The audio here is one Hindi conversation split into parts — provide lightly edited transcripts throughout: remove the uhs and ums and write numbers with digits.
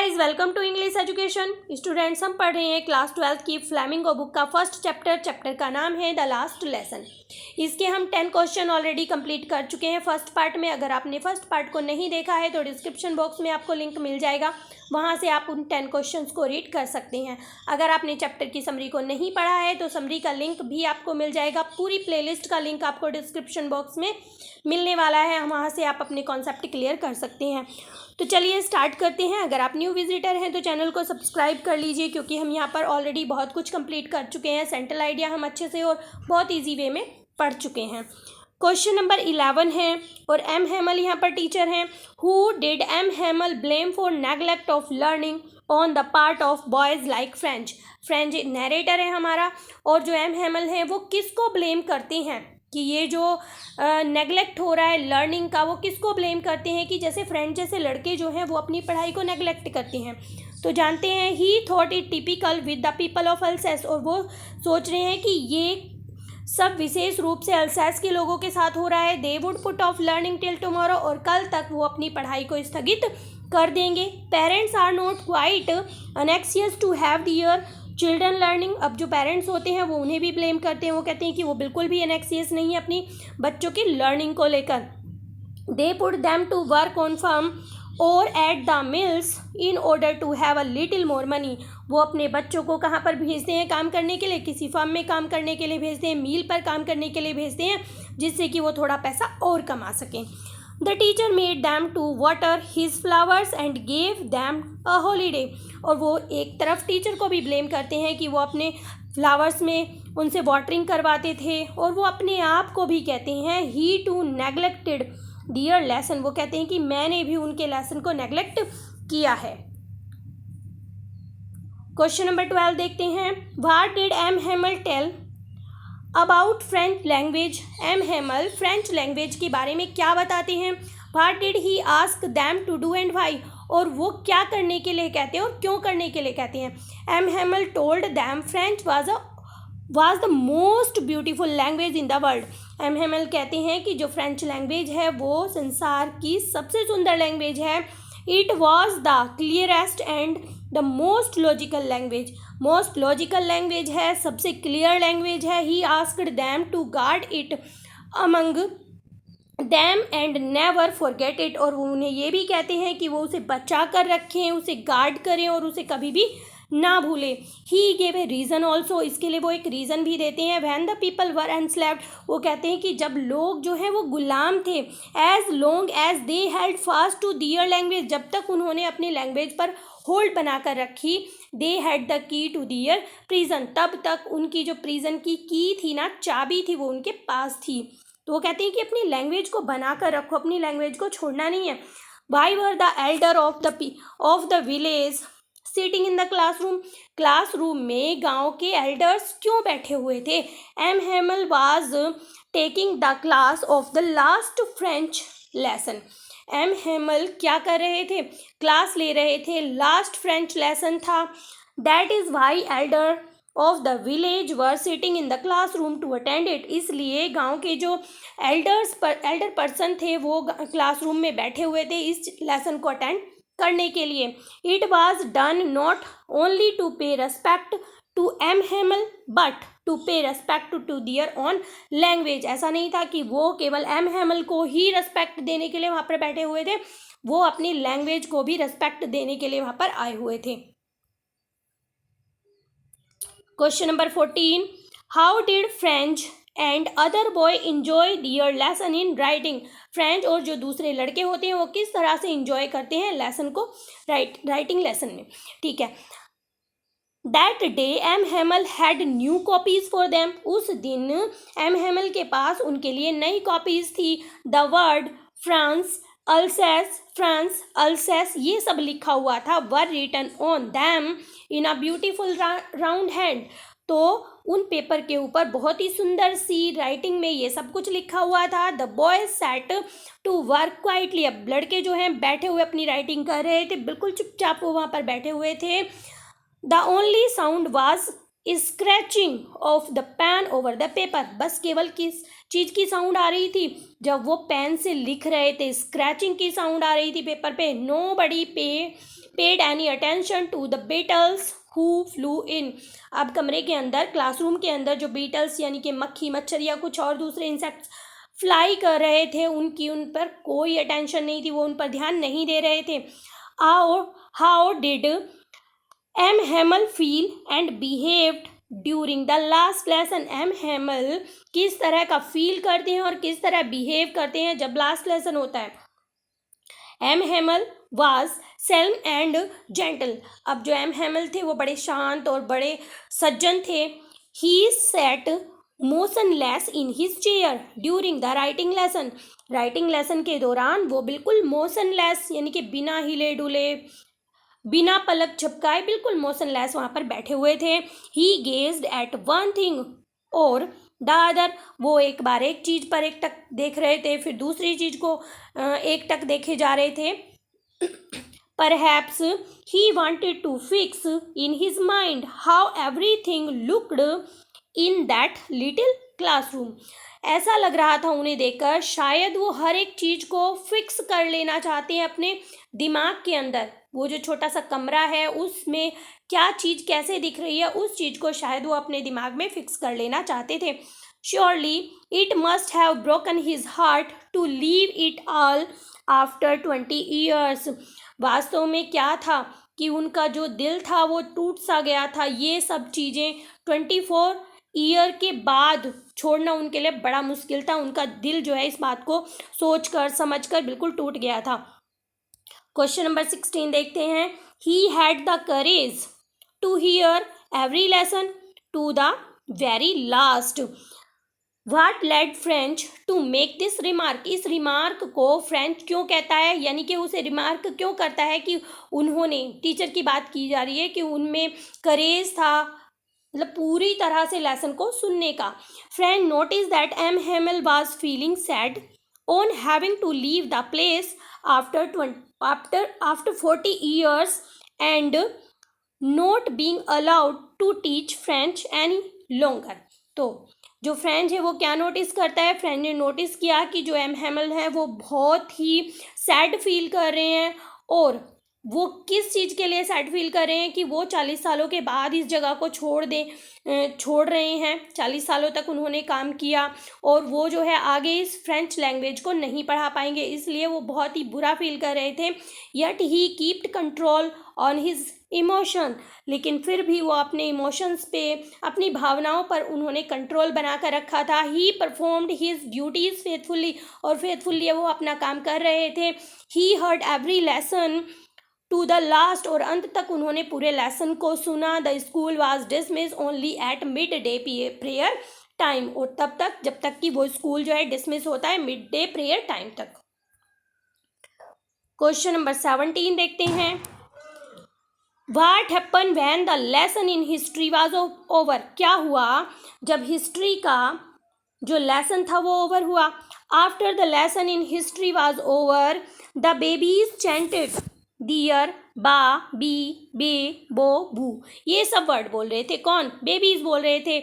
Guys, welcome to English education. Students, हम पढ़ रहे हैं क्लास 12 की फ्लेमिंगो बुक का फर्स्ट चैप्टर का नाम है द लास्ट लेसन। इसके हम 10 क्वेश्चन ऑलरेडी कंप्लीट कर चुके हैं फर्स्ट पार्ट में। अगर आपने फर्स्ट पार्ट को नहीं देखा है तो डिस्क्रिप्शन बॉक्स में आपको लिंक मिल जाएगा, वहाँ से आप उन 10 क्वेश्चंस को रीड कर सकते हैं। अगर आपने चैप्टर की समरी को नहीं पढ़ा है तो समरी का लिंक भी आपको मिल जाएगा। पूरी प्लेलिस्ट का लिंक आपको डिस्क्रिप्शन बॉक्स में मिलने वाला है, वहाँ से आप अपने कॉन्सेप्ट क्लियर कर सकते हैं। तो चलिए स्टार्ट करते हैं। अगर आप न्यू विजिटर हैं तो चैनल को सब्सक्राइब कर लीजिए, क्योंकि हम यहाँ पर ऑलरेडी बहुत कुछ कंप्लीट कर चुके हैं। सेंट्रल आइडिया हम अच्छे से और बहुत ईजी वे में पढ़ चुके हैं। क्वेश्चन नंबर 11 है और एम हैमल यहाँ पर टीचर हैं। Who did M Hamel blame for neglect of learning on the part of boys like French. French narrator है हमारा, और जो एम हैमल है वो किसको ब्लेम करते हैं कि ये जो नेगलेक्ट हो रहा है लर्निंग का, वो किसको ब्लेम करते हैं कि जैसे फ्रेंच जैसे लड़के जो हैं वो अपनी पढ़ाई को नेगलेक्ट करते हैं। तो जानते हैं, ही thought it typical with the people of अल्सेस, और वो सोच रहे हैं कि ये सब विशेष रूप से अल्सेस के लोगों के साथ हो रहा है। They would put off learning till tomorrow, और कल तक वो अपनी पढ़ाई को स्थगित कर देंगे। Parents are not quite anxious to have their children learning. अब जो पेरेंट्स होते हैं वो उन्हें भी ब्लेम करते हैं, वो कहते हैं कि वो बिल्कुल भी एनेक्सियस नहीं है अपनी बच्चों की लर्निंग को लेकर। They put them to work on farm और at the mills in order to have a little more money. वो अपने बच्चों को कहाँ पर भेजते हैं काम करने के लिए? किसी फार्म में काम करने के लिए भेजते हैं, मील पर काम करने के लिए भेजते हैं, जिससे कि वो थोड़ा पैसा और कमा सकें। The teacher made them to water his flowers and gave them a holiday. और वो एक तरफ टीचर को भी ब्लेम करते हैं कि वो अपने फ्लावर्स में उनसे वाटरिंग करवाते थे, और वो अपने आप को भी कहते हैं ही टू नेगलेक्टेड डियर लेसन। वो कहते हैं कि मैंने भी उनके लेसन को नेगलेक्ट किया है। क्वेश्चन नंबर 12 देखते हैं। What did M Hamel tell about French language. M Hamel French language के बारे में क्या बताते हैं? What did he ask them to do and why, और वो क्या करने के लिए कहते हैं और क्यों करने के लिए कहते हैं? M Hamel told them French was the most beautiful language in the world. M Hamel कहते हैं कि जो फ्रेंच लैंग्वेज है वो संसार की सबसे सुंदर लैंग्वेज है। It was the clearest and the most logical language. Most logical language है, सबसे क्लियर लैंग्वेज है। He asked them to guard it among them and never forget it, और वो उन्हें ये भी कहते हैं कि वो उसे बचा कर रखें, उसे गार्ड करें और उसे कभी भी ना भूलें। He gave a reason also, इसके लिए वो एक रीज़न भी देते हैं। When the people were enslaved, वो कहते हैं कि जब लोग जो हैं वो गुलाम थे, as long as they held fast to their language, जब तक उन्होंने अपनी लैंग्वेज पर होल्ड बनाकर रखी, they had the key to their prison, तब तक उनकी जो प्रिजन की थी ना, चाबी थी, वो उनके पास थी। तो वो कहते हैं कि अपनी लैंग्वेज को बना कर रखो, अपनी लैंग्वेज को छोड़ना नहीं है। Why were the elder of the village sitting in the classroom में गांव के एल्डर्स क्यों बैठे हुए थे? M Hamel was taking the class of the last French lesson. M Hamel क्या कर रहे थे? क्लास ले रहे थे, लास्ट फ्रेंच लेसन था। That is why elder of the village were sitting in the classroom to attend it. इसलिए गांव के जो एल्डर पर्सन थे वो क्लासरूम में बैठे हुए थे इस लेसन को अटेंड करने के लिए। It was done not only to pay respect to M Hamel but to pay respect to their own language. ऐसा नहीं था कि वो केवल एम हैमल को ही रेस्पेक्ट देने के लिए वहाँ पर बैठे हुए थे, वो अपनी लैंग्वेज को भी रेस्पेक्ट देने के लिए वहाँ पर आए हुए थे। Question number 14। How did French and other boy enjoy their lesson in writing. French और जो दूसरे लड़के होते हैं वो किस तरह से इंजॉय करते हैं लेसन को, राइटिंग लेसन में। ठीक है। That day M Hamel had new copies for them. उस दिन एम हैमल के पास उनके लिए नई कॉपीज थी। द वर्ड फ्रांस अल्सेस ये सब लिखा हुआ था। Were written on them in a beautiful round hand, तो उन पेपर के ऊपर बहुत ही सुंदर सी राइटिंग में ये सब कुछ लिखा हुआ था। The boys sat to work quietly. अब लड़के जो हैं बैठे हुए अपनी राइटिंग कर रहे थे, बिल्कुल चुपचाप वो वहाँ पर बैठे हुए थे। The only sound was scratching of the pen over the paper. बस केवल किस चीज़ की साउंड आ रही थी? जब वो पेन से लिख रहे थे, स्क्रैचिंग की साउंड आ रही थी पेपर पे। Nobody paid any attention to the beetles who flew in. अब कमरे के अंदर, क्लासरूम के अंदर जो बीटल्स यानी कि मक्खी, मच्छर या कुछ और दूसरे इंसेक्ट्स फ्लाई कर रहे थे, उन पर कोई अटेंशन नहीं थी, वो उन पर ध्यान नहीं दे रहे थे। How did M Hamel feel and behaved during the last lesson. M Hamel किस तरह का फील करते हैं और किस तरह बिहेव करते हैं जब लास्ट लेसन होता है। M Hamel was calm and gentle. अब जो एम हेमल थे वो बड़े शांत और बड़े सज्जन थे। He sat motionless in his chair during the writing lesson. Writing lesson के दौरान वो बिल्कुल मोशनलेस यानी कि बिना हिले डुले, बिना पलक झपकाए, बिल्कुल मोशनलेस वहाँ पर बैठे हुए थे। ही गेज्ड एट वन थिंग और द अदर। वो एक बार एक चीज़ पर एक टक देख रहे थे, फिर दूसरी चीज़ को एक टक देखे जा रहे थे। Perhaps he wanted to fix in his mind how everything looked in that little classroom. ऐसा लग रहा था उन्हें देखकर, शायद वो हर एक चीज़ को फिक्स कर लेना चाहते हैं अपने दिमाग के अंदर। वो जो छोटा सा कमरा है उसमें क्या चीज़ कैसे दिख रही है, उस चीज़ को शायद वो अपने दिमाग में फिक्स कर लेना चाहते थे। Surely it must have broken his heart to leave it all after 20 years. वास्तव में क्या था कि उनका जो दिल था वो टूट सा गया था। ये सब चीज़ें 24 ईयर के बाद छोड़ना उनके लिए बड़ा मुश्किल था। उनका दिल जो है इस बात को सोच कर समझ कर बिल्कुल टूट गया था। क्वेश्चन नंबर 16 देखते हैं। He had the courage to hear every lesson to the very last. What led French to make this remark? इस रिमार्क को फ्रेंच क्यों कहता है, यानी कि उसे रिमार्क क्यों करता है कि उन्होंने, टीचर की बात की जा रही है कि उनमें करेज था, मतलब पूरी तरह से लेसन को सुनने का। French notice that M Hamel was feeling sad on having to leave the place after 40 years and not being allowed to teach French any longer. तो जो फ्रेंच है वो क्या नोटिस करता है, फ्रेंच ने नोटिस किया कि जो एम हेमल है वो बहुत ही सैड फील कर रहे हैं। और वो किस चीज़ के लिए सैड फील कर रहे हैं कि वो 40 सालों के बाद इस जगह को छोड़ रहे हैं। 40 सालों तक उन्होंने काम किया और वो जो है आगे इस फ्रेंच लैंग्वेज को नहीं पढ़ा पाएंगे, इसलिए वो बहुत ही बुरा फील कर रहे थे। Yet he keeped control on his emotion. लेकिन फिर भी वो अपने इमोशंस पे, अपनी भावनाओं पर उन्होंने कंट्रोल बना कर रखा था। He performed his duties faithfully. और फेथफुली वो अपना काम कर रहे थे। He heard every lesson to the last. और अंत तक उन्होंने पूरे लेसन को सुना। The school was dismissed only at midday prayer time. और तब तक जब तक कि वो स्कूल जो है डिसमिस होता है मिड डे प्रेयर टाइम तक। क्वेश्चन नंबर 17 देखते हैं। What happened when the lesson in history was over? क्या हुआ जब हिस्ट्री का जो लेसन था वो ओवर हुआ। After the lesson in history was over, the babies chanted dear, बा, बी, बे, बो, बू। ये सब वर्ड बोल रहे थे। कौन? बेबीज बोल रहे थे।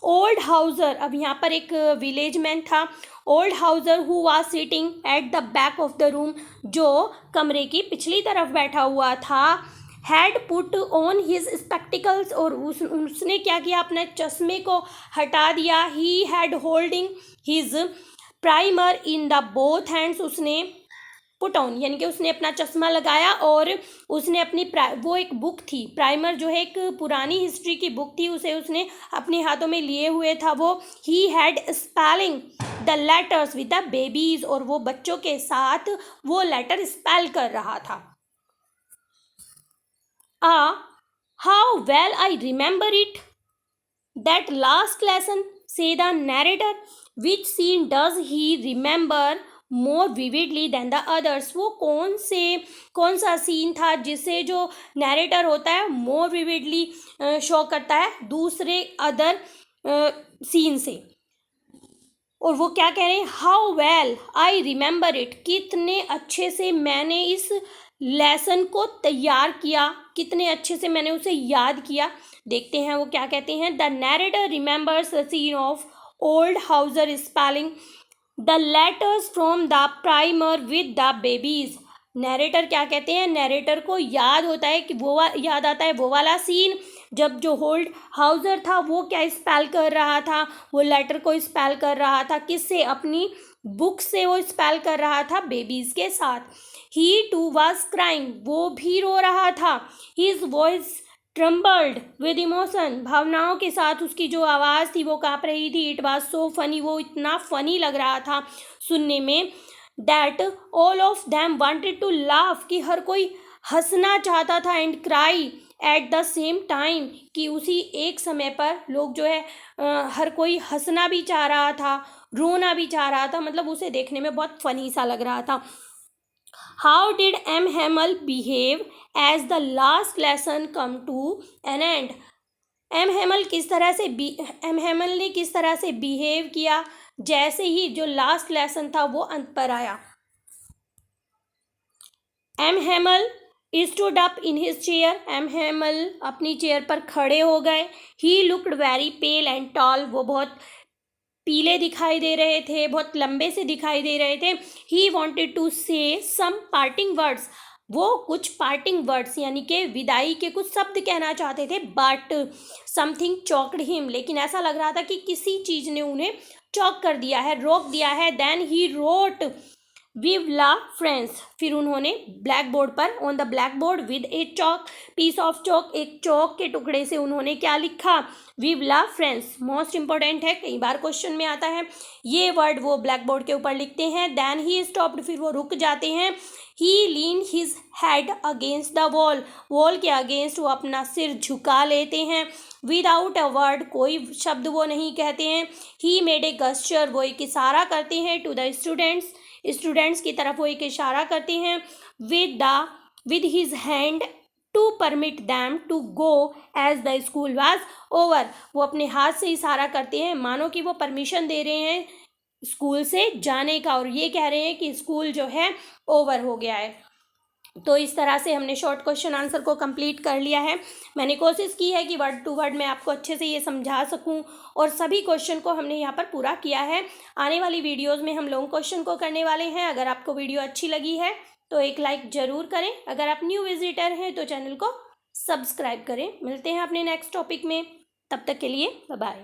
ओल्ड हाउजर, अब यहाँ पर एक विलेज मैन था। Old Houser who was sitting at the back of the room, जो कमरे की पिछली तरफ बैठा हुआ था, had put on his spectacles. और उसने क्या किया, अपने चश्मे को हटा दिया। He had holding his primer in the both hands. उसने पुट ऑन यानी कि उसने अपना चश्मा लगाया और उसने अपनी वो एक बुक थी, प्राइमर जो है एक पुरानी हिस्ट्री की बुक थी, उसे उसने अपने हाथों में लिए हुए था वो। He had spelling the letters with the babies. और वो बच्चों के साथ वो लेटर स्पेल कर रहा था। How well I remember it that last lesson, say the narrator. Which scene does he remember more vividly than the others. वो कौन सा सीन था जिसे जो नैरेटर होता है मोर विविडली शो करता है दूसरे अदर सीन से। और वो क्या कह रहे हैं, how well I remember it, कितने अच्छे से मैंने इस लेसन को तैयार किया, कितने अच्छे से मैंने उसे याद किया। देखते हैं वो क्या कहते हैं। The narrator remembers the scene of old Hauser spelling the letters from the primer with the babies narrator क्या कहते हैं, नैरेटर को याद होता है कि याद आता है वो वाला सीन जब जो होल्ड हाउसर था वो क्या स्पेल कर रहा था, वो लेटर को स्पेल कर रहा था, किससे, अपनी बुक से वो स्पेल कर रहा था बेबीज के साथ। ही टू वॉज क्राइंग, वो भी रो रहा था। His voice trembled with emotion, भावनाओं के साथ उसकी जो आवाज़ थी वो काँप रही थी। इट वॉज सो फनी, वो इतना फनी लग रहा था सुनने में। That all of them wanted to laugh, कि हर कोई हंसना चाहता था, and cry at the same time, कि उसी एक समय पर लोग जो है हर कोई हंसना भी चाह रहा था, रोना भी चाह रहा था, मतलब उसे देखने में बहुत फनी सा लग रहा था। How did M Hamel behave as the last lesson come to an end, M Hamel ने किस तरह से बिहेव किया जैसे ही जो लास्ट लेसन था वो अंत पर आया। M Hamel stood up in his chair, M Hamel अपनी चेयर पर खड़े हो गए। He looked very pale and tall, वो बहुत पीले दिखाई दे रहे थे, बहुत लंबे से दिखाई दे रहे थे। ही वॉन्टेड टू से सम पार्टिंग वर्ड्स, वो कुछ पार्टिंग वर्ड्स यानी कि विदाई के कुछ शब्द कहना चाहते थे, बट समथिंग चॉक्ड हिम, लेकिन ऐसा लग रहा था कि किसी चीज़ ने उन्हें चॉक कर दिया है, रोक दिया है। देन ही रोट विव ला फ्रेंड्स, फिर उन्होंने ब्लैक बोर्ड पर, on the blackboard with a chalk, piece of chalk, एक चौक के टुकड़े से उन्होंने क्या लिखा, विव ला फ्रेंड्स। मोस्ट इंपॉर्टेंट है, कई बार क्वेश्चन में आता है ये वर्ड, वो ब्लैक बोर्ड के ऊपर लिखते हैं। देन ही स्टॉप्ड, फिर वो रुक जाते हैं। He lean his head against the wall, wall के अगेंस्ट वो अपना सिर झुका लेते हैं। विदाउट अ वर्ड, कोई शब्द वो नहीं कहते हैं। ही मेड ए गस्चर, वो एक इशारा करते हैं, टू द स्टूडेंट्स की तरफ वो एक इशारा करते हैं, with his hand to permit them to go as the school was over, वो अपने हाथ से इशारा करते हैं मानो कि वो परमिशन दे रहे हैं स्कूल से जाने का, और ये कह रहे हैं कि स्कूल जो है ओवर हो गया है। तो इस तरह से हमने शॉर्ट क्वेश्चन आंसर को कंप्लीट कर लिया है। मैंने कोशिश की है कि वर्ड टू वर्ड मैं आपको अच्छे से ये समझा सकूं, और सभी क्वेश्चन को हमने यहाँ पर पूरा किया है। आने वाली वीडियोस में हम लॉन्ग क्वेश्चन को करने वाले हैं। अगर आपको वीडियो अच्छी लगी है तो एक लाइक ज़रूर करें। अगर आप न्यू विजिटर हैं तो चैनल को सब्सक्राइब करें। मिलते हैं अपने नेक्स्ट टॉपिक में, तब तक के लिए बाय बाय।